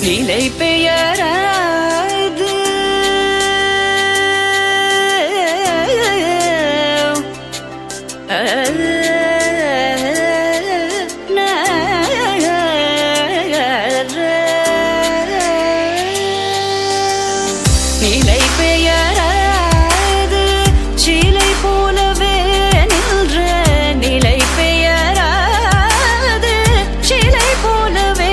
நிலை பெயராது நிலை பெயராது சிலை போலவே நின்ற நிலை பெயராது சிலை போலவே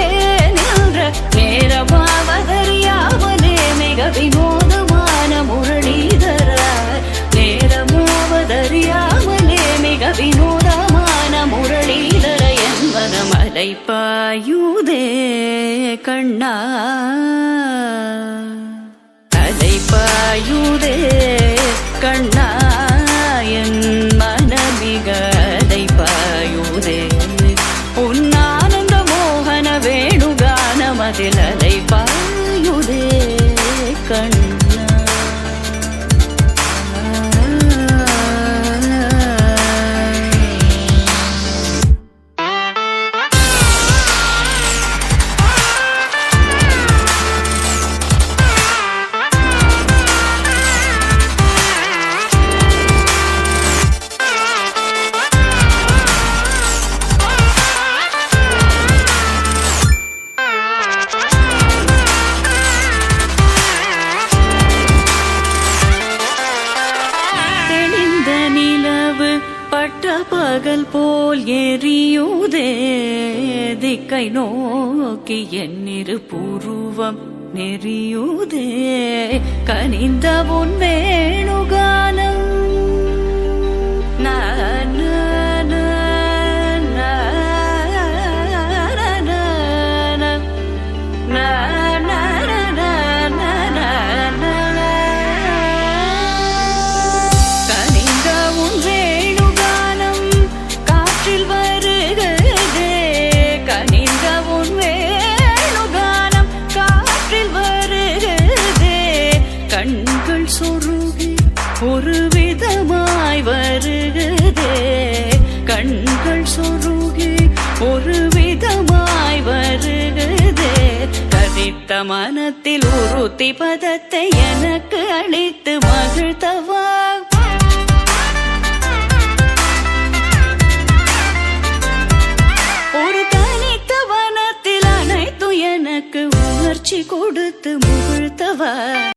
நின்ற நேரமாவதறியாமலே மிக வினோதமான முரளிதர நேரமாவதறியாமலே மிக வினோதமான முரளிதர என்பது மலை பாயுதே கண்ணா பாயுதே கண்ணா என் மனமிக அலை பாயுதே உன்னானந்த மோகன வேணுகானமதில் அலை பாயுதே கண்ணா பகல் போல் எரியுதே திக்கை நோக்கி என்னிரு பூர்வம் நெறியுதே கனிந்த உன் வேணுகானம் கண்கள் சொருகி ஒரு விதமாய் வருகுதே கண்கள் சொருகி ஒரு விதமாய் வருகுதே கதித்த மனத்தில் உறுத்தி பதத்தை எனக்கு அளித்து மகிழ்த்தவா ஒரு தனித்த வனத்தில் அனைத்து எனக்கு உணர்ச்சி கொடுத்து முகிழ்த்தவா